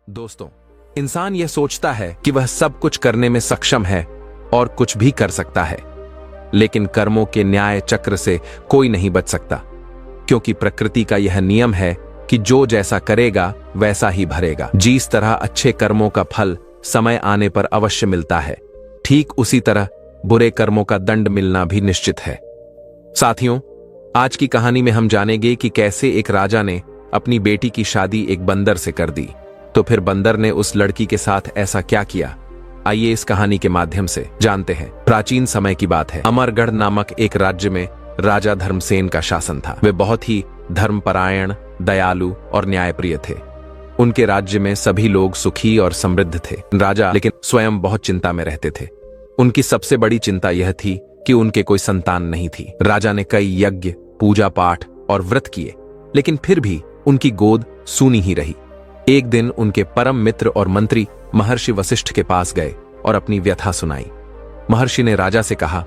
दोस्तों, इंसान यह सोचता है कि वह सब कुछ करने में सक्षम है और कुछ भी कर सकता है, लेकिन कर्मों के न्याय चक्र से कोई नहीं बच सकता, क्योंकि प्रकृति का यह नियम है कि जो जैसा करेगा वैसा ही भरेगा। जिस तरह अच्छे कर्मों का फल समय आने पर अवश्य मिलता है, ठीक उसी तरह बुरे कर्मों का दंड मिलना भी निश्चित है। साथियों, आज की कहानी में हम जानेंगे कि कैसे एक राजा ने अपनी बेटी की शादी एक बंदर से कर दी। तो फिर बंदर ने उस लड़की के साथ ऐसा क्या किया, आइए इस कहानी के माध्यम से जानते हैं। प्राचीन समय की बात है। अमरगढ़ नामक एक राज्य में राजा धर्मसेन का शासन था। वे बहुत ही धर्मपरायण, दयालु और न्यायप्रिय थे। उनके राज्य में सभी लोग सुखी और समृद्ध थे। राजा लेकिन स्वयं बहुत चिंता में रहते थे। उनकी सबसे बड़ी चिंता यह थी कि उनके कोई संतान नहीं थी। राजा ने कई यज्ञ, पूजा पाठ और व्रत किए, लेकिन फिर भी उनकी गोद सूनी ही रही। एक दिन उनके परम मित्र और मंत्री महर्षि वशिष्ठ के पास गए और अपनी व्यथा सुनाई। महर्षि ने राजा से कहा,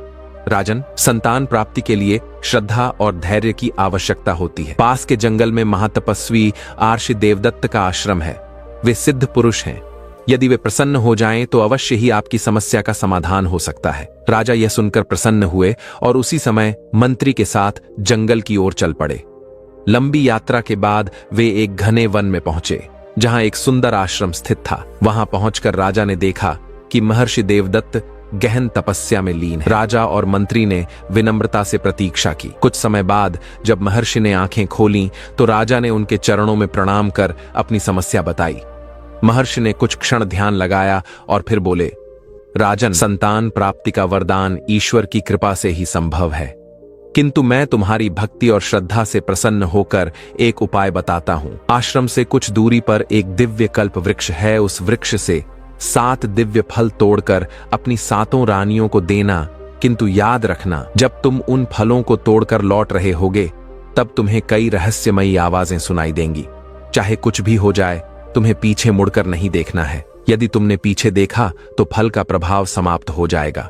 राजन, संतान प्राप्ति के लिए श्रद्धा और धैर्य की आवश्यकता होती है। पास के जंगल में महातपस्वी आर्षि देवदत्त का आश्रम है। वे सिद्ध पुरुष हैं। यदि वे प्रसन्न हो जाएं तो अवश्य ही आपकी समस्या का समाधान हो सकता है। राजा यह सुनकर प्रसन्न हुए और उसी समय मंत्री के साथ जंगल की ओर चल पड़े। लंबी यात्रा के बाद वे एक घने वन में पहुंचे, जहां एक सुंदर आश्रम स्थित था। वहां पहुंचकर राजा ने देखा कि महर्षि देवदत्त गहन तपस्या में लीन है। राजा और मंत्री ने विनम्रता से प्रतीक्षा की। कुछ समय बाद जब महर्षि ने आंखें खोलीं तो राजा ने उनके चरणों में प्रणाम कर अपनी समस्या बताई। महर्षि ने कुछ क्षण ध्यान लगाया और फिर बोले, राजन, संतान प्राप्ति का वरदान ईश्वर की कृपा से ही संभव है, किंतु मैं तुम्हारी भक्ति और श्रद्धा से प्रसन्न होकर एक उपाय बताता हूं। आश्रम से कुछ दूरी पर एक दिव्य कल्प वृक्ष है। उस वृक्ष से 7 दिव्य फल तोड़कर अपनी 7 रानियों को देना, किंतु याद रखना, जब तुम उन फलों को तोड़कर लौट रहे होगे तब तुम्हें कई रहस्यमयी आवाजें सुनाई देंगी। चाहे कुछ भी हो जाए, तुम्हें पीछे मुड़कर नहीं देखना है। यदि तुमने पीछे देखा तो फल का प्रभाव समाप्त हो जाएगा।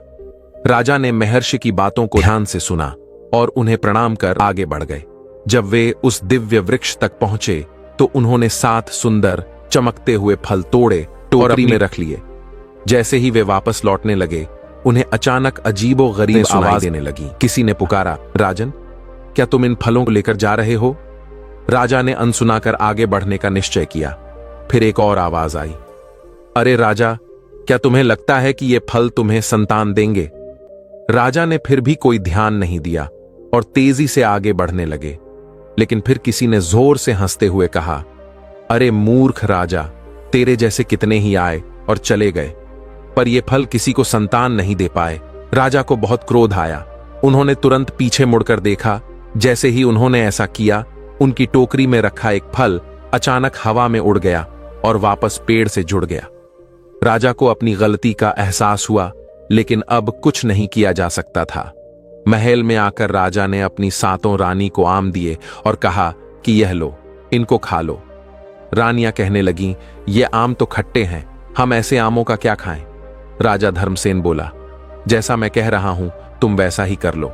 राजा ने महर्षि की बातों को ध्यान से सुना और उन्हें प्रणाम कर आगे बढ़ गए। जब वे उस दिव्य वृक्ष तक पहुंचे तो उन्होंने 7 सुंदर चमकते हुए फल तोड़े, टोकरी में रख लिए। जैसे ही वे वापस लौटने लगे, उन्हें अचानक अजीबो-गरीब आवाज देने लगी। किसी ने पुकारा, राजन, क्या तुम इन फलों को लेकर जा रहे हो? राजा ने अनसुनाकर आगे बढ़ने का निश्चय किया। फिर एक और आवाज आई, अरे राजा, क्या तुम्हें लगता है कि ये फल तुम्हें संतान देंगे? राजा ने फिर भी कोई ध्यान नहीं दिया और तेजी से आगे बढ़ने लगे। लेकिन फिर किसी ने जोर से हंसते हुए कहा, अरे मूर्ख राजा, तेरे जैसे कितने ही आए और चले गए, पर ये फल किसी को संतान नहीं दे पाए। राजा को बहुत क्रोध आया। उन्होंने तुरंत पीछे मुड़कर देखा। जैसे ही उन्होंने ऐसा किया, उनकी टोकरी में रखा एक फल अचानक हवा में उड़ गया और वापस पेड़ से जुड़ गया। राजा को अपनी गलती का एहसास हुआ, लेकिन अब कुछ नहीं किया जा सकता था। महल में आकर राजा ने अपनी 7 रानी को आम दिए और कहा कि यह लो, इनको खा लो। रानियां कहने लगीं, ये आम तो खट्टे हैं, हम ऐसे आमों का क्या खाएं? राजा धर्मसेन बोला, जैसा मैं कह रहा हूं तुम वैसा ही कर लो।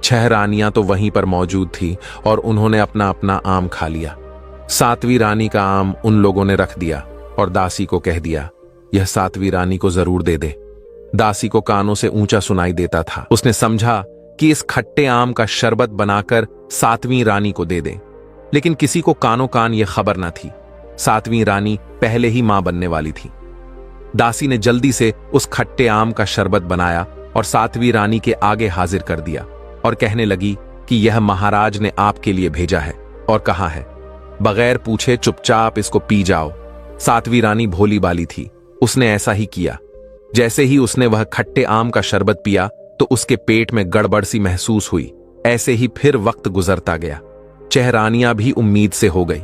6 रानियां तो वहीं पर मौजूद थी और उन्होंने अपना अपना आम खा लिया। 7वीं रानी का आम उन लोगों ने रख दिया और दासी को कह दिया, यह 7वीं रानी को जरूर दे दे। दासी को कानों से ऊंचा सुनाई देता था। उसने समझा कि इस खट्टे आम का शरबत बनाकर 7वीं रानी को दे दे, लेकिन किसी को कानों कान यह खबर न थी। 7वीं रानी पहले ही मां बनने वाली थी। दासी ने जल्दी से उस खट्टे आम का शरबत बनाया और 7वीं रानी के आगे हाजिर कर दिया और कहने लगी कि यह महाराज ने आपके लिए भेजा है और कहा है, बगैर पूछे चुपचाप इसको पी जाओ। 7वीं रानी भोली बाली थी। उसने ऐसा ही किया। जैसे ही उसने वह खट्टे आम का शरबत पिया तो उसके पेट में गड़बड़ सी महसूस हुई। ऐसे ही फिर वक्त गुजरता गया। 6 रानियां भी उम्मीद से हो गई।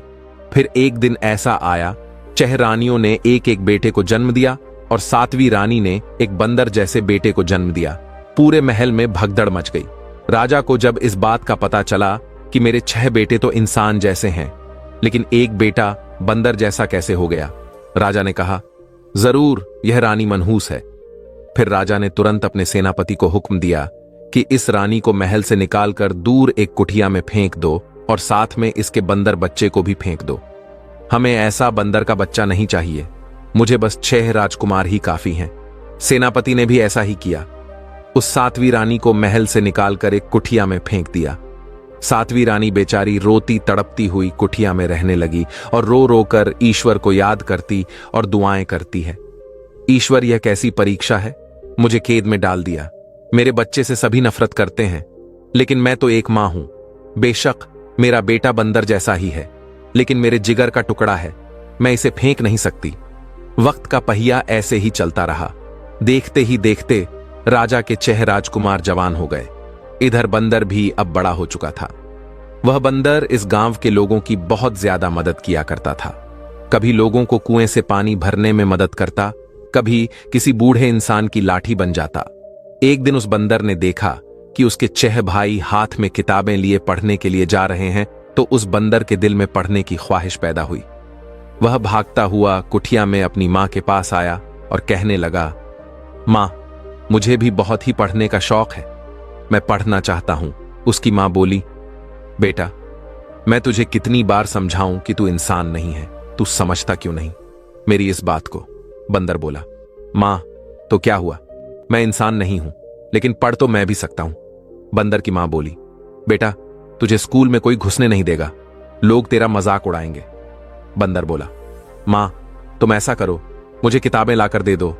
फिर एक दिन ऐसा आया, 6 रानियों ने एक एक बेटे को जन्म दिया और 7वीं रानी ने एक बंदर जैसे बेटे को जन्म दिया। पूरे महल में भगदड़ मच गई। राजा को जब इस बात का पता चला कि मेरे 6 बेटे तो इंसान जैसे हैं, लेकिन एक बेटा बंदर जैसा कैसे हो गया, राजा ने कहा, जरूर यह रानी मनहूस है। फिर राजा ने तुरंत अपने सेनापति को हुक्म दिया कि इस रानी को महल से निकालकर दूर एक कुटिया में फेंक दो और साथ में इसके बंदर बच्चे को भी फेंक दो। हमें ऐसा बंदर का बच्चा नहीं चाहिए, मुझे बस 6 राजकुमार ही काफी हैं। सेनापति ने भी ऐसा ही किया। उस 7वीं रानी को महल से निकालकर एक कुठिया में फेंक दिया। 7वीं रानी बेचारी रोती तड़पती हुई कुठिया में रहने लगी और रो रो कर ईश्वर को याद करती और दुआएं करती है। ईश्वर, यह कैसी परीक्षा है, मुझे खेद में डाल दिया। मेरे बच्चे से सभी नफरत करते हैं, लेकिन मैं तो एक मां हूं। बेशक मेरा बेटा बंदर जैसा ही है, लेकिन मेरे जिगर का टुकड़ा है, मैं इसे फेंक नहीं सकती। वक्त का पहिया ऐसे ही चलता रहा। देखते ही देखते राजा के 6 राजकुमार जवान हो गए। इधर बंदर भी अब बड़ा हो चुका था। वह बंदर इस गांव के लोगों की बहुत ज्यादा मदद किया करता था। कभी लोगों को कुएं से पानी भरने में मदद करता, कभी किसी बूढ़े इंसान की लाठी बन जाता। एक दिन उस बंदर ने देखा कि उसके 6 भाई हाथ में किताबें लिए पढ़ने के लिए जा रहे हैं, तो उस बंदर के दिल में पढ़ने की ख्वाहिश पैदा हुई। वह भागता हुआ कुठिया में अपनी मां के पास आया और कहने लगा, मां, मुझे भी बहुत ही पढ़ने का शौक है, मैं पढ़ना चाहता हूं। उसकी मां बोली, बेटा, मैं तुझे कितनी बार समझाऊं कि तू इंसान नहीं है, तू समझता क्यों नहीं मेरी इस बात को। बंदर बोला, मां, तो क्या हुआ, मैं इंसान नहीं हूं, लेकिन पढ़ तो मैं भी सकता हूं। बंदर की मां बोली, बेटा, तुझे स्कूल में कोई घुसने नहीं देगा, लोग तेरा मजाक उड़ाएंगे। बंदर बोला, मां, तुम ऐसा करो, मुझे किताबें लाकर दे दो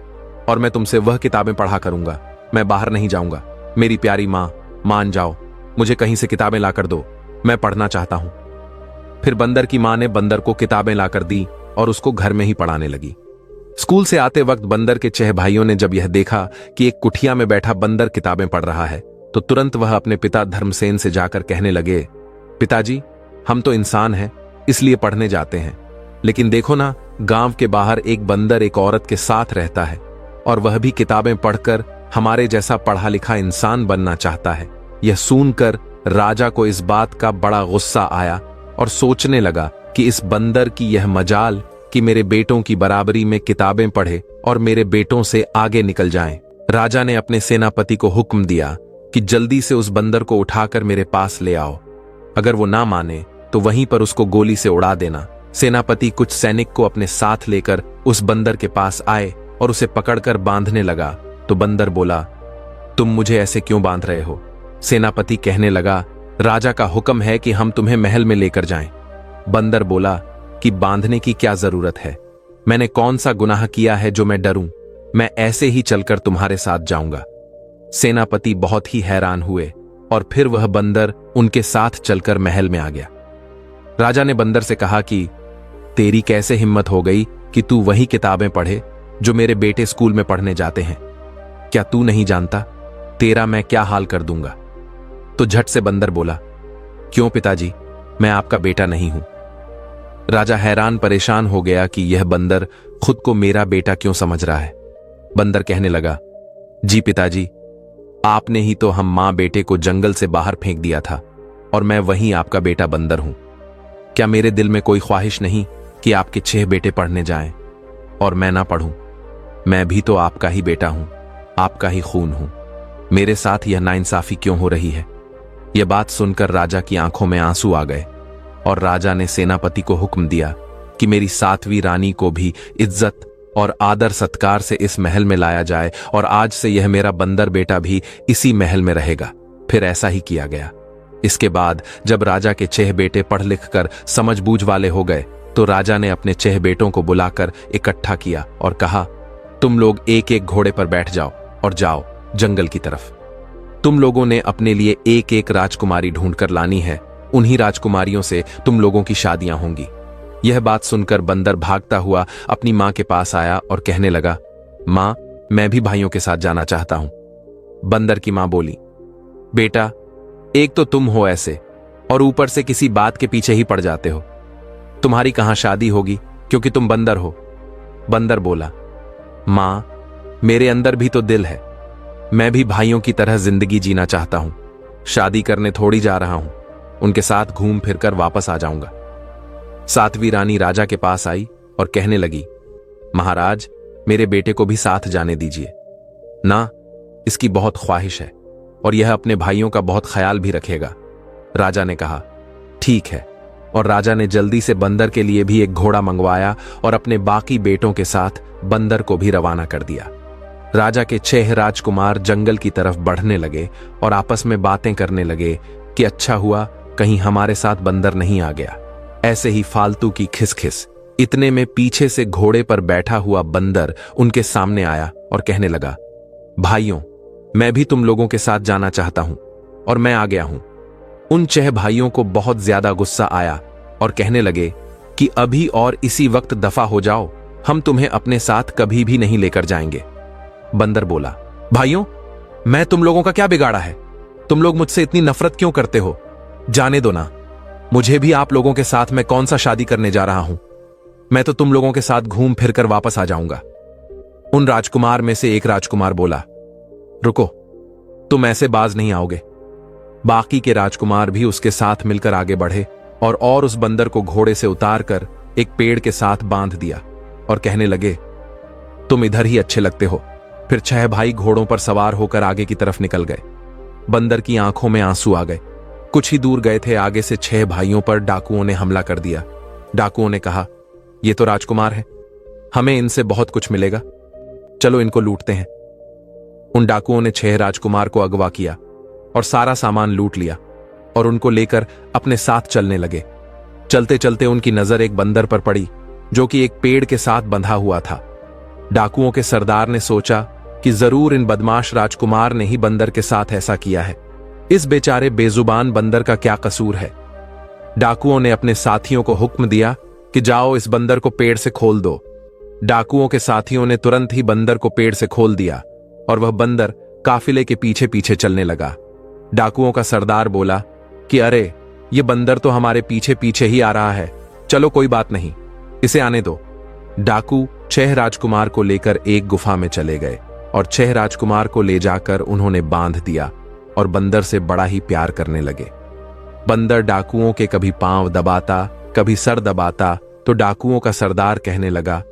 और मैं तुमसे वह किताबें पढ़ा करूंगा, मैं बाहर नहीं जाऊंगा। मेरी प्यारी मां, मान जाओ, मुझे कहीं से किताबें लाकर दो, मैं पढ़ना चाहता हूं। फिर बंदर की मां ने बंदर को किताबें लाकर दी और उसको घर में ही पढ़ाने लगी। स्कूल से आते वक्त बंदर के 6 भाइयों ने जब यह देखा कि एक कुठिया में बैठा बंदर किताबें पढ़ रहा है, तो तुरंत वह अपने पिता धर्मसेन से जाकर कहने लगे, पिताजी, हम तो इंसान हैं, इसलिए पढ़ने जाते हैं, लेकिन देखो ना, गांव के बाहर एक बंदर एक औरत के साथ रहता है और वह भी किताबें पढ़कर हमारे जैसा पढ़ा लिखा इंसान बनना चाहता है। यह सुनकर राजा को इस बात का बड़ा गुस्सा आया और सोचने लगा कि इस बंदर की यह मजाल कि मेरे बेटों की बराबरी में किताबें पढ़े और मेरे बेटों से आगे निकल जाएं। राजा ने अपने सेनापति को हुक्म दिया कि जल्दी से उस बंदर को उठाकर मेरे पास ले आओ। अगर वो ना माने तो वहीं पर उसको गोली से उड़ा देना। सेनापति कुछ सैनिक को अपने साथ लेकर उस बंदर के पास आए और उसे पकड़कर बांधने लगा, तो बंदर बोला, तुम मुझे ऐसे क्यों बांध रहे हो? सेनापति कहने लगा, राजा का हुक्म है कि हम तुम्हें महल में लेकर जाएं। बंदर बोला कि बांधने की क्या जरूरत है, मैंने कौन सा गुनाह किया है जो मैं डरूं, मैं ऐसे ही चलकर तुम्हारे साथ जाऊंगा। सेनापति बहुत ही हैरान हुए और फिर वह बंदर उनके साथ चलकर महल में आ गया। राजा ने बंदर से कहा कि तेरी कैसे हिम्मत हो गई कि तू वही किताबें पढ़े जो मेरे बेटे स्कूल में पढ़ने जाते हैं? क्या तू नहीं जानता तेरा मैं क्या हाल कर दूंगा? तो झट से बंदर बोला, क्यों पिताजी, मैं आपका बेटा नहीं हूं। राजा हैरान परेशान हो गया कि यह बंदर खुद को मेरा बेटा क्यों समझ रहा है। बंदर कहने लगा, जी पिताजी, आपने ही तो हम मां बेटे को जंगल से बाहर फेंक दिया था और मैं वहीं आपका बेटा बंदर हूं। क्या मेरे दिल में कोई ख्वाहिश नहीं कि आपके 6 बेटे पढ़ने जाएं और मैं ना पढ़ूं? मैं भी तो आपका ही बेटा हूं, आपका ही खून हूं। मेरे साथ यह नाइंसाफी क्यों हो रही है? यह बात सुनकर राजा की आंखों में आंसू आ गए और राजा ने सेनापति को हुक्म दिया कि मेरी 7वीं रानी को भी इज्जत और आदर सत्कार से इस महल में लाया जाए और आज से यह मेरा बंदर बेटा भी इसी महल में रहेगा। फिर ऐसा ही किया गया। इसके बाद जब राजा के 6 बेटे पढ़ लिख कर समझबूझ वाले हो गए, तो राजा ने अपने 6 बेटों को बुलाकर इकट्ठा किया और कहा, तुम लोग एक एक घोड़े पर बैठ जाओ और जाओ जंगल की तरफ। तुम लोगों ने अपने लिए एक एक राजकुमारी ढूंढकर लानी है, उन्हीं राजकुमारियों से तुम लोगों की शादियां होंगी। यह बात सुनकर बंदर भागता हुआ अपनी मां के पास आया और कहने लगा, मां, मैं भी भाइयों के साथ जाना चाहता हूं। बंदर की मां बोली, बेटा, एक तो तुम हो ऐसे और ऊपर से किसी बात के पीछे ही पड़ जाते हो। तुम्हारी कहां शादी होगी क्योंकि तुम बंदर हो। बंदर बोला, मां, मेरे अंदर भी तो दिल है, मैं भी भाइयों की तरह जिंदगी जीना चाहता हूं। शादी करने थोड़ी जा रहा हूं, उनके साथ घूम फिरकर वापस आ जाऊंगा। 7वीं रानी राजा के पास आई और कहने लगी, महाराज, मेरे बेटे को भी साथ जाने दीजिए ना, इसकी बहुत ख्वाहिश है और यह अपने भाइयों का बहुत ख्याल भी रखेगा। राजा ने कहा, ठीक है, और राजा ने जल्दी से बंदर के लिए भी एक घोड़ा मंगवाया और अपने बाकी बेटों के साथ बंदर को भी रवाना कर दिया। राजा के 6 राजकुमार जंगल की तरफ बढ़ने लगे और आपस में बातें करने लगे कि अच्छा हुआ कहीं हमारे साथ बंदर नहीं आ गया। ऐसे ही फालतू की खिसखिस। इतने में पीछे से घोड़े पर बैठा हुआ बंदर उनके सामने आया और कहने लगा, भाइयों, मैं भी तुम लोगों के साथ जाना चाहता हूं और मैं आ गया हूं। उन 6 भाइयों को बहुत ज्यादा गुस्सा आया और कहने लगे कि अभी और इसी वक्त दफा हो जाओ, हम तुम्हें अपने साथ कभी भी नहीं लेकर जाएंगे। बंदर बोला, भाइयों, मैं तुम लोगों का क्या बिगाड़ा है? तुम लोग मुझसे इतनी नफरत क्यों करते हो? जाने दो ना, मुझे भी आप लोगों के साथ मैं कौन सा शादी करने जा रहा हूं। मैं तो तुम लोगों के साथ घूम फिर कर वापस आ जाऊंगा। उन राजकुमार में से एक राजकुमार बोला, रुको, तुम ऐसे बाज नहीं आओगे। बाकी के राजकुमार भी उसके साथ मिलकर आगे बढ़े और उस बंदर को घोड़े से उतार कर एक पेड़ के साथ बांध दिया और कहने लगे, तुम इधर ही अच्छे लगते हो। फिर 6 भाई घोड़ों पर सवार होकर आगे की तरफ निकल गए। बंदर की आंखों में आंसू आ गए। कुछ ही दूर गए थे, आगे से 6 भाइयों पर डाकुओं ने हमला कर दिया। डाकुओं ने कहा, ये तो राजकुमार है, हमें इनसे बहुत कुछ मिलेगा, चलो इनको लूटते हैं। उन डाकुओं ने 6 राजकुमार को अगवा किया और सारा सामान लूट लिया और उनको लेकर अपने साथ चलने लगे। चलते चलते उनकी नजर एक बंदर पर पड़ी जो कि एक पेड़ के साथ बंधा हुआ था। डाकुओं के सरदार ने सोचा कि जरूर इन बदमाश राजकुमार ने ही बंदर के साथ ऐसा किया है। इस बेचारे बेजुबान बंदर का क्या कसूर है? डाकुओं ने अपने साथियों को हुक्म दिया कि जाओ इस बंदर को पेड़ से खोल दो। डाकुओं के साथियों ने तुरंत ही बंदर को पेड़ से खोल दिया और वह बंदर काफिले के पीछे पीछे चलने लगा। डाकुओं का सरदार बोला कि अरे, ये बंदर तो हमारे पीछे पीछे ही आ रहा है, चलो कोई बात नहीं, इसे आने दो। डाकू 6 राजकुमार को लेकर एक गुफा में चले गए और 6 राजकुमार को ले जाकर उन्होंने बांध दिया और बंदर से बड़ा ही प्यार करने लगे। बंदर डाकुओं के कभी पांव दबाता, कभी सर दबाता, तो डाकुओं का सरदार कहने लगा,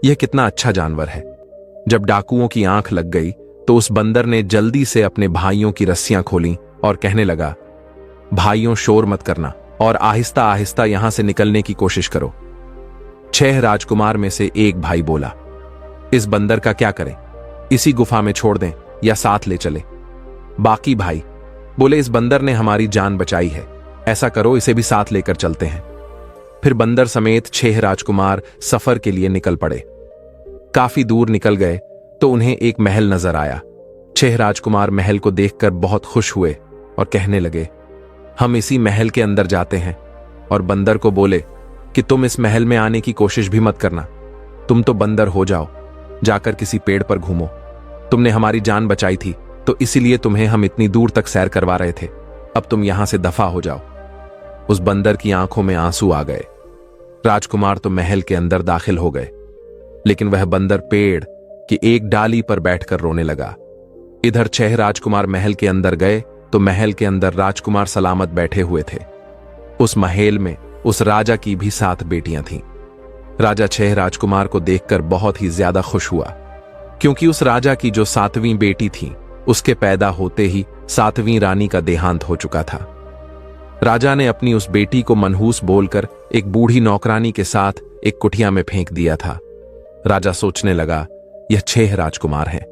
यह कितना अच्छा जानवर है। जब डाकुओं की आंख लग गई तो उस बंदर ने जल्दी से अपने भाइयों की रस्सियां खोली और कहने लगा, भाइयों, शोर मत करना और आहिस्ता आहिस्ता यहां से निकलने की कोशिश करो। 6 राजकुमार में से एक भाई बोला, इस बंदर का क्या करें, इसी गुफा में छोड़ दें या साथ ले चले। बाकी भाई बोले, इस बंदर ने हमारी जान बचाई है, ऐसा करो इसे भी साथ लेकर चलते हैं। फिर बंदर समेत 6 राजकुमार सफर के लिए निकल पड़े। काफी दूर निकल गए तो उन्हें एक महल नजर आया। 6 राजकुमार महल को देखकर बहुत खुश हुए और कहने लगे, हम इसी महल के अंदर जाते हैं। और बंदर को बोले कि तुम इस महल में आने की कोशिश भी मत करना, तुम तो बंदर हो जाओ, जाकर किसी पेड़ पर घूमो। तुमने हमारी जान बचाई थी तो इसीलिए तुम्हें हम इतनी दूर तक सैर करवा रहे थे, अब तुम यहां से दफा हो जाओ। उस बंदर की आंखों में आंसू आ गए। राजकुमार तो महल के अंदर दाखिल हो गए, लेकिन वह बंदर पेड़ की एक डाली पर बैठकर रोने लगा। इधर 6 राजकुमार महल के अंदर गए तो महल के अंदर राजकुमार सलामत बैठे हुए थे। उस महल में उस राजा की भी 7 बेटियां थीं। राजा 6 राजकुमार को देखकर बहुत ही ज्यादा खुश हुआ, क्योंकि उस राजा की जो 7वीं बेटी थी उसके पैदा होते ही 7वीं रानी का देहांत हो चुका था। राजा ने अपनी उस बेटी को मनहूस बोलकर एक बूढ़ी नौकरानी के साथ एक कुटिया में फेंक दिया था। राजा सोचने लगा, यह 6 राजकुमार हैं,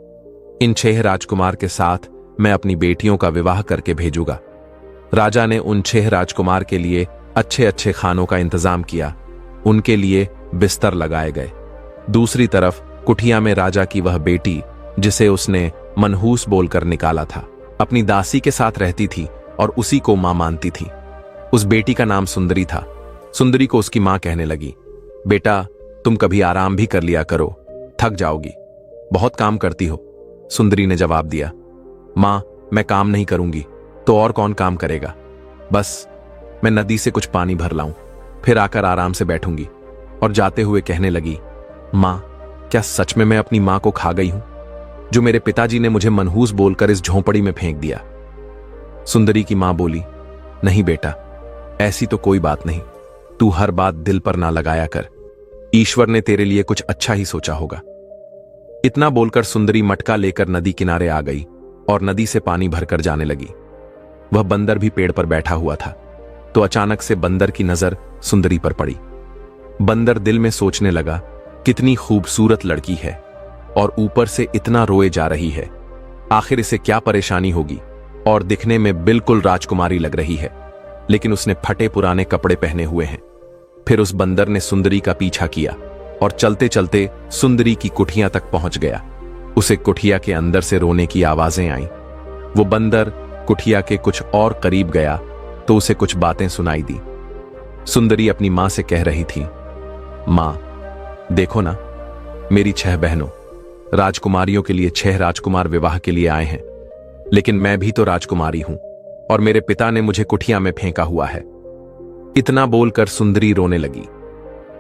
इन 6 राजकुमार के साथ मैं अपनी बेटियों का विवाह करके भेजूंगा। राजा ने उन 6 राजकुमार के लिए अच्छे अच्छे खानों का इंतजाम किया, उनके लिए बिस्तर लगाए गए। दूसरी तरफ कुटिया में राजा की वह बेटी, जिसे उसने मनहूस बोलकर निकाला था, अपनी दासी के साथ रहती थी और उसी को मां मानती थी। उस बेटी का नाम सुंदरी था। सुंदरी को उसकी मां कहने लगी, बेटा, तुम कभी आराम भी कर लिया करो, थक जाओगी, बहुत काम करती हो। सुंदरी ने जवाब दिया, मां, मैं काम नहीं करूंगी तो और कौन काम करेगा, बस मैं नदी से कुछ पानी भर लाऊं, फिर आकर आराम से बैठूंगी। और जाते हुए कहने लगी, मां, क्या सच में मैं अपनी मां को खा गई हूं, जो मेरे पिताजी ने मुझे मनहूस बोलकर इस झोंपड़ी में फेंक दिया। सुंदरी की मां बोली, नहीं बेटा, ऐसी तो कोई बात नहीं, तू हर बात दिल पर ना लगाया कर, ईश्वर ने तेरे लिए कुछ अच्छा ही सोचा होगा। इतना बोलकर सुंदरी मटका लेकर नदी किनारे आ गई और नदी से पानी भरकर जाने लगी। वह बंदर भी पेड़ पर बैठा हुआ था। तो अचानक से बंदर की नजर सुंदरी पर पड़ी। बंदर दिल में सोचने लगा, कितनी खूबसूरत लड़की है और ऊपर से इतना रोए जा रही है। आखिर इसे क्या परेशानी होगी, और दिखने में बिल्कुल राजकुमारी लग रही है, लेकिन उसने फटे पुराने कपड़े पहने हुए हैं। फिर उस बंदर ने सुंदरी का पीछा किया और चलते चलते सुंदरी की कुटिया तक पहुंच गया। उसे कुटिया के अंदर से रोने की आवाजें आईं। वो बंदर कुटिया के कुछ और करीब गया तो उसे कुछ बातें सुनाई दी। सुंदरी अपनी मां से कह रही थी, मां, देखो ना, मेरी 6 बहनों, राजकुमारियों के लिए 6 राजकुमार विवाह के लिए आए हैं, लेकिन मैं भी तो राजकुमारी हूं और मेरे पिता ने मुझे कुटिया में फेंका हुआ है। इतना बोलकर सुंदरी रोने लगी।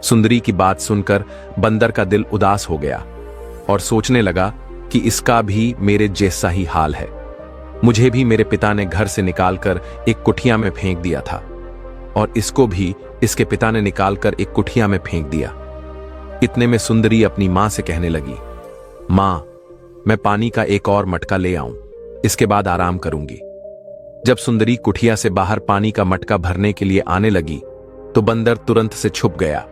सुंदरी की बात सुनकर बंदर का दिल उदास हो गया और सोचने लगा कि इसका भी मेरे जैसा ही हाल है। मुझे भी मेरे पिता ने घर से निकालकर एक कुटिया में फेंक दिया था और इसको भी इसके पिता ने निकालकर एक कुटिया में फेंक दिया। इतने में सुंदरी अपनी मां से कहने लगी, मां, मैं पानी का एक और मटका ले आऊं, इसके बाद आराम करूंगी। जब सुंदरी कुटिया से बाहर पानी का मटका भरने के लिए आने लगी तो बंदर तुरंत से छुप गया।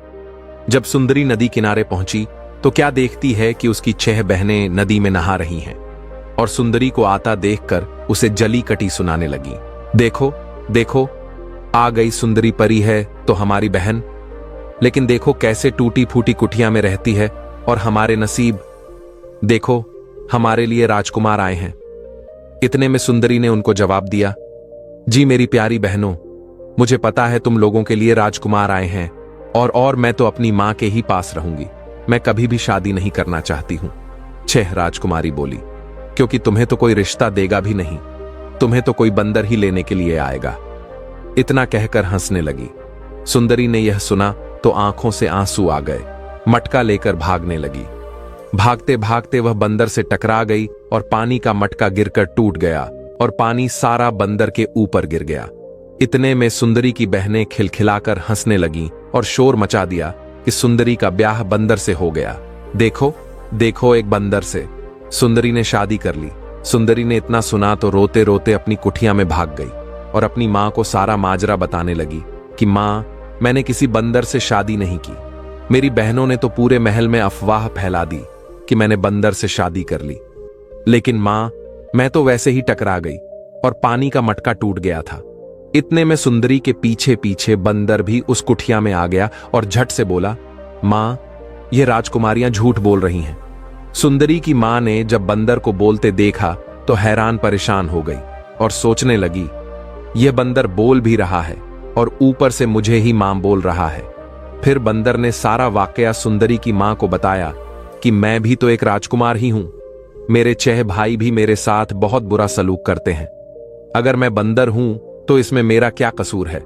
जब सुंदरी नदी किनारे पहुंची तो क्या देखती है कि उसकी 6 बहनें नदी में नहा रही हैं और सुंदरी को आता देखकर उसे जली कटी सुनाने लगी। देखो देखो, आ गई सुंदरी परी है तो हमारी बहन, लेकिन देखो कैसे टूटी फूटी कुटिया में रहती है, और हमारे नसीब, देखो हमारे लिए राजकुमार आए हैं। इतने में सुंदरी ने उनको जवाब दिया, जी मेरी प्यारी बहनों, मुझे पता है तुम लोगों के लिए राजकुमार आए हैं, और मैं तो अपनी मां के ही पास रहूंगी। मैं कभी भी शादी नहीं करना चाहती हूं। 6 राजकुमारी बोली, क्योंकि तुम्हें तो कोई रिश्ता देगा भी नहीं, तुम्हें तो कोई बंदर ही लेने के लिए आएगा। इतना कहकर हंसने लगी। सुंदरी ने यह सुना तो आंखों से आंसू आ गए। मटका लेकर भागने लगी। भागते भागते वह बंदर से टकरा गई और पानी का मटका गिरकर टूट गया और पानी सारा बंदर के ऊपर गिर गया। इतने में सुंदरी की बहनें खिलखिलाकर हंसने लगीं और शोर मचा दिया कि सुंदरी का ब्याह बंदर से हो गया। देखो देखो, एक बंदर से सुंदरी ने शादी कर ली। सुंदरी ने इतना सुना तो रोते रोते अपनी कुटिया में भाग गई और अपनी मां को सारा माजरा बताने लगी कि मां, मैंने किसी बंदर से शादी नहीं की। मेरी बहनों ने तो पूरे महल में अफवाह फैला दी कि मैंने बंदर से शादी कर ली, लेकिन मां, मैं तो वैसे ही टकरा गई और पानी का मटका टूट गया था। इतने में सुंदरी के पीछे पीछे बंदर भी उस कुटिया में आ गया और झट से बोला, मां, ये राजकुमारियां झूठ बोल रही हैं। सुंदरी की मां ने जब बंदर को बोलते देखा तो हैरान परेशान हो गई और सोचने लगी, यह बंदर बोल भी रहा है और ऊपर से मुझे ही मां बोल रहा है। फिर बंदर ने सारा वाकया सुंदरी की मां को बताया कि मैं भी तो एक राजकुमार ही हूं। मेरे 6 भाई भी मेरे साथ बहुत बुरा सलूक करते हैं। अगर मैं बंदर हूं तो इसमें मेरा क्या कसूर है?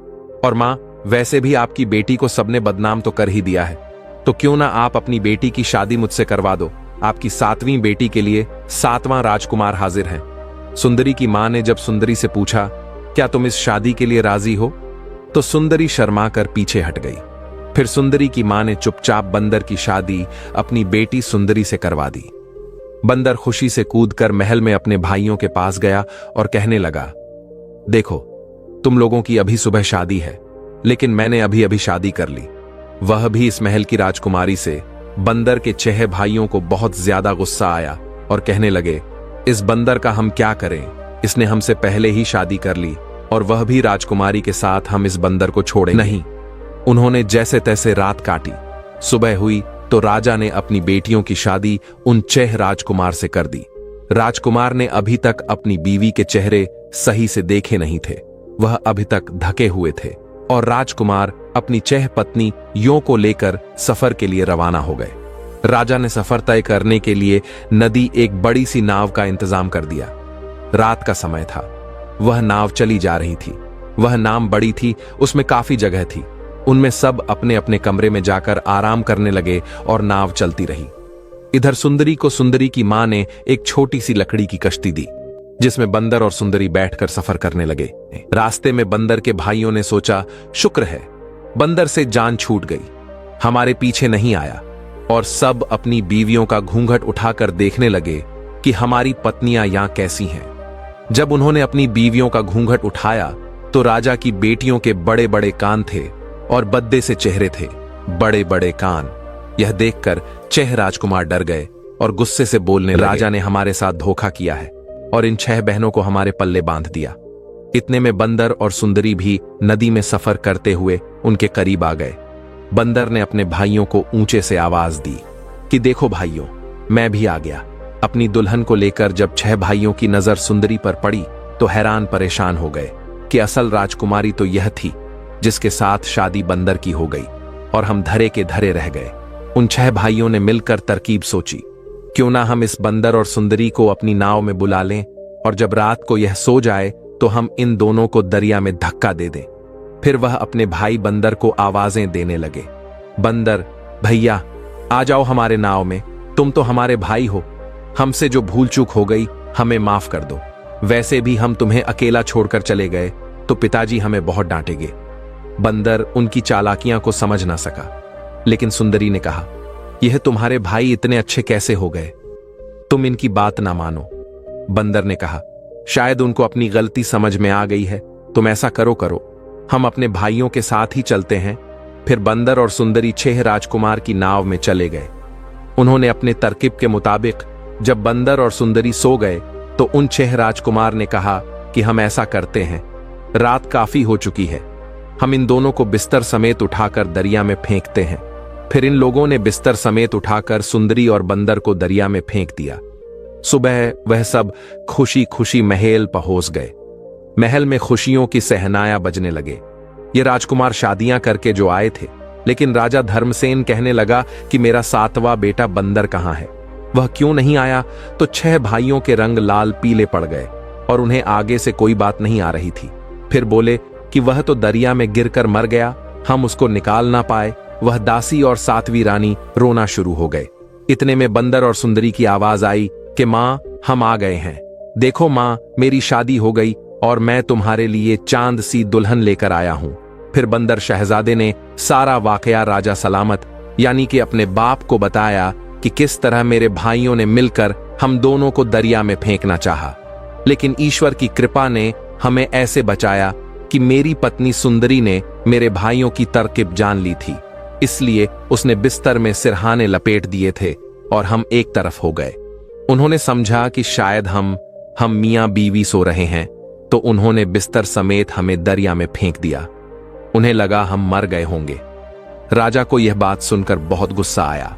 और मां, वैसे भी आपकी बेटी को सबने बदनाम तो कर ही दिया है, तो क्यों ना आप अपनी बेटी की शादी मुझसे करवा दो। आपकी 7वीं बेटी के लिए 7वां राजकुमार हाजिर है। सुंदरी की मां ने जब सुंदरी से पूछा, क्या तुम इस शादी के लिए राजी हो? तो सुंदरी शर्मा कर पीछे हट गई। फिर सुंदरी की मां ने चुपचाप बंदर की शादी अपनी बेटी सुंदरी से करवा दी। बंदर खुशी से कूदकर महल में अपने भाइयों के पास गया और कहने लगा, देखो, तुम लोगों की अभी सुबह शादी है, लेकिन मैंने अभी अभी शादी कर ली, वह भी इस महल की राजकुमारी से। बंदर के 6 भाइयों को बहुत ज्यादा गुस्सा आया और कहने लगे, इस बंदर का हम क्या करें? इसने हमसे पहले ही शादी कर ली और वह भी राजकुमारी के साथ। हम इस बंदर को छोड़े नहीं। उन्होंने जैसे तैसे रात काटी। सुबह हुई तो राजा ने अपनी बेटियों की शादी उन 6 राजकुमार से कर दी। राजकुमार ने अभी तक अपनी बीवी के चेहरे सही से देखे नहीं थे, वह अभी तक ढके हुए थे, और राजकुमार अपनी 6 पत्नी यों को लेकर सफर के लिए रवाना हो गए। राजा ने सफर तय करने के लिए नदी एक बड़ी सी नाव का इंतजाम कर दिया। रात का समय था, वह नाव चली जा रही थी। वह नाव बड़ी थी, उसमें काफी जगह थी। उनमें सब अपने अपने कमरे में जाकर आराम करने लगे और नाव चलती रही। इधर सुंदरी को सुंदरी की मां ने एक छोटी सी लकड़ी की कश्ती दी, जिसमें बंदर और सुंदरी बैठकर सफर करने लगे। रास्ते में बंदर के भाइयों ने सोचा, शुक्र है बंदर से जान छूट गई, हमारे पीछे नहीं आया, और सब अपनी बीवियों का घूंघट उठाकर देखने लगे कि हमारी पत्नियां यहां कैसी हैं। जब उन्होंने अपनी बीवियों का घूंघट उठाया तो राजा की बेटियों के बड़े बड़े कान थे और बद्दे से चेहरे थे, बड़े बड़े कान। यह देखकर 6 राजकुमार डर गए और गुस्से से बोलने लगे, राजा ने हमारे साथ धोखा किया है और इन 6 बहनों को हमारे पल्ले बांध दिया। इतने में बंदर और सुंदरी भी नदी में सफर करते हुए उनके करीब आ गए। बंदर ने अपने भाइयों को ऊंचे से आवाज दी कि देखो भाइयों, मैं भी आ गया। अपनी दुल्हन को लेकर जब 6 भाइयों की नजर सुंदरी पर पड़ी तो हैरान परेशान हो गए कि असल राजकुमारी तो यह थी जिसके साथ शादी बंदर की हो गई, और हम धरे के धरे रह गए। उन 6 भाइयों ने मिलकर तरकीब सोची, क्यों ना हम इस बंदर और सुंदरी को अपनी नाव में बुला लें, और जब रात को यह सो जाए तो हम इन दोनों को दरिया में धक्का दे दें। फिर वह अपने भाई बंदर को आवाजें देने लगे, बंदर भैया आ जाओ हमारे नाव में, तुम तो हमारे भाई हो, हमसे जो भूल चूक हो गई हमें माफ कर दो। वैसे भी हम तुम्हें अकेला छोड़कर चले गए तो पिताजी हमें बहुत डांटेंगे। बंदर उनकी चालाकियां को समझ ना सका, लेकिन सुंदरी ने कहा, यह तुम्हारे भाई इतने अच्छे कैसे हो गए, तुम इनकी बात ना मानो। बंदर ने कहा, शायद उनको अपनी गलती समझ में आ गई है, तुम ऐसा करो, हम अपने भाइयों के साथ ही चलते हैं। फिर बंदर और सुंदरी 6 राजकुमार की नाव में चले गए। उन्होंने अपने तरकीब के मुताबिक जब बंदर और सुंदरी सो गए तो उन 6 राजकुमार ने कहा कि हम ऐसा करते हैं, रात काफी हो चुकी है, हम इन दोनों को बिस्तर समेत उठाकर दरिया में फेंकते हैं। फिर इन लोगों ने बिस्तर समेत उठाकर सुंदरी और बंदर को दरिया में फेंक दिया। सुबह वह सब खुशी खुशी महल पहुंच गए। महल में खुशियों की सहनाया बजने लगे। ये राजकुमार शादियां करके जो आए थे, लेकिन राजा धर्मसेन कहने लगा कि मेरा 7वां बेटा बंदर कहां है, वह क्यों नहीं आया। तो 6 भाइयों के रंग लाल पीले पड़ गए और उन्हें आगे से कोई बात नहीं आ रही थी। फिर बोले कि वह तो दरिया में गिरकर मर गया, हम उसको निकाल ना पाए। वह दासी और 7वीं रानी रोना शुरू हो गए। इतने में बंदर और सुंदरी की आवाज आई कि मां, हम आ गए हैं, देखो मां, मेरी शादी हो गई और मैं तुम्हारे लिए चांद सी दुल्हन लेकर आया हूं। फिर बंदर शहजादे ने सारा वाकया राजा सलामत यानी कि अपने बाप को बताया कि किस तरह मेरे भाइयों ने मिलकर हम दोनों को दरिया में फेंकना चाहा, लेकिन ईश्वर की कृपा ने हमें ऐसे बचाया कि मेरी पत्नी सुंदरी ने मेरे भाइयों की तरकीब जान ली थी, इसलिए उसने बिस्तर में सिरहाने लपेट दिए थे और हम एक तरफ हो गए। उन्होंने समझा कि शायद हम मियां बीवी सो रहे हैं, तो उन्होंने बिस्तर समेत हमें दरिया में फेंक दिया। उन्हें लगा हम मर गए होंगे। राजा को यह बात सुनकर बहुत गुस्सा आया।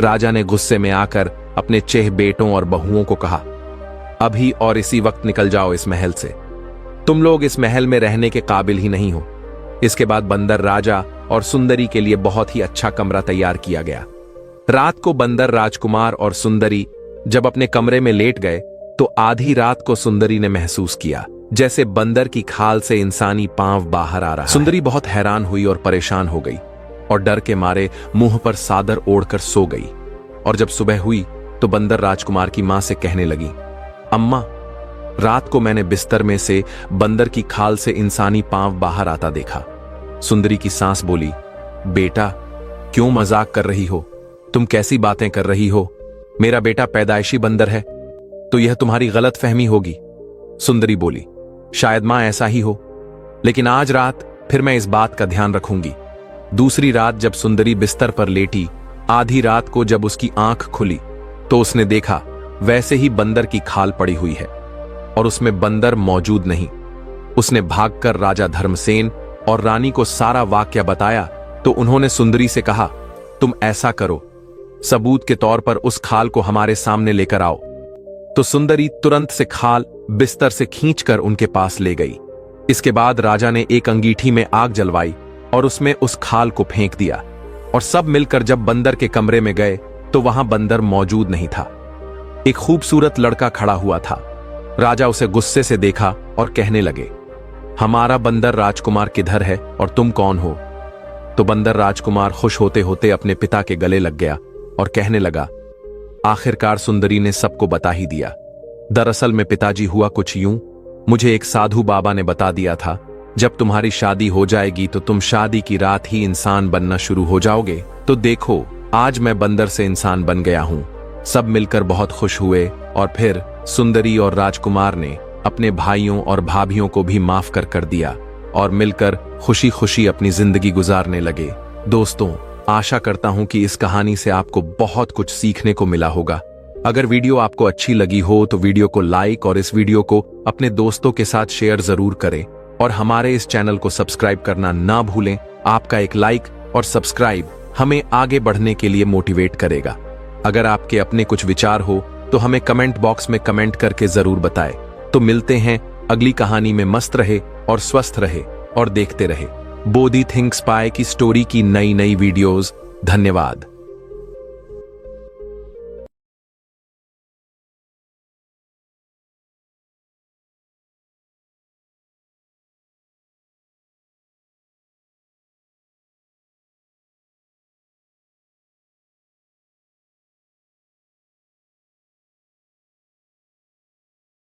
राजा ने गुस्से में आकर अपने 6 बेटों और बहुओं को कहा, अभी और इसी वक्त निकल जाओ इस महल से, तुम लोग इस महल में रहने के काबिल ही नहीं हो। इसके बाद बंदर राजा और सुंदरी के लिए बहुत ही अच्छा कमरा तैयार किया गया। रात को बंदर राजकुमार और सुंदरी जब अपने कमरे में लेट गए तो आधी रात को सुंदरी ने महसूस किया जैसे बंदर की खाल से इंसानी पांव बाहर आ रहा है। सुंदरी बहुत हैरान हुई और परेशान हो गई और डर के मारे मुंह पर सादर ओढ़कर सो गई। और जब सुबह हुई तो बंदर राजकुमार की मां से कहने लगी, अम्मा, रात को मैंने बिस्तर में से बंदर की खाल से इंसानी पांव बाहर आता देखा। सुंदरी की सास बोली, बेटा क्यों मजाक कर रही हो, तुम कैसी बातें कर रही हो, मेरा बेटा पैदाइशी बंदर है, तो यह तुम्हारी गलत फहमी होगी। सुंदरी बोली, शायद मां ऐसा ही हो, लेकिन आज रात फिर मैं इस बात का ध्यान रखूंगी। दूसरी रात जब सुंदरी बिस्तर पर लेटी, आधी रात को जब उसकी आंख खुली तो उसने देखा वैसे ही बंदर की खाल पड़ी हुई है और उसमें बंदर मौजूद नहीं। उसने भागकर राजा धर्मसेन और रानी को सारा वाकया बताया तो उन्होंने सुंदरी से कहा, तुम ऐसा करो, सबूत के तौर पर उस खाल को हमारे सामने लेकर आओ। तो सुंदरी तुरंत से खाल बिस्तर से खींचकर उनके पास ले गई। इसके बाद राजा ने एक अंगीठी में आग जलवाई और उसमें उस खाल को फेंक दिया, और सब मिलकर जब बंदर के कमरे में गए तो वहां बंदर मौजूद नहीं था। एक खूबसूरत लड़का खड़ा हुआ था। राजा उसे गुस्से से देखा और कहने लगे, हमारा बंदर राजकुमार किधर है और तुम कौन हो? तो बंदर राजकुमार खुश होते होते अपने पिता के गले लग गया और कहने लगा, आखिरकार सुंदरी ने सबको बता ही दिया। दरअसल में पिताजी हुआ कुछ यूं, मुझे एक साधु बाबा ने बता दिया था, जब तुम्हारी शादी हो जाएगी तो तुम शादी की रात ही इंसान बनना शुरू हो जाओगे। तो देखो, आज मैं बंदर से इंसान बन गया हूं। सब मिलकर बहुत खुश हुए और फिर सुंदरी और राजकुमार ने अपने भाइयों और भाभियों को भी माफ कर दिया और मिलकर खुशी खुशी अपनी जिंदगी गुजारने लगे। दोस्तों, आशा करता हूं कि इस कहानी से आपको बहुत कुछ सीखने को मिला होगा। अगर वीडियो आपको अच्छी लगी हो तो वीडियो को लाइक और इस वीडियो को अपने दोस्तों के साथ शेयर जरूर करें और हमारे इस चैनल को सब्सक्राइब करना ना भूलें। आपका एक लाइक और सब्सक्राइब हमें आगे बढ़ने के लिए मोटिवेट करेगा। अगर आपके अपने कुछ विचार हो तो हमें कमेंट बॉक्स में कमेंट करके जरूर बताएं। तो मिलते हैं अगली कहानी में। मस्त रहे और स्वस्थ रहे और देखते रहे बोधी थिंक्स पाए की स्टोरी की नई नई वीडियोस। धन्यवाद।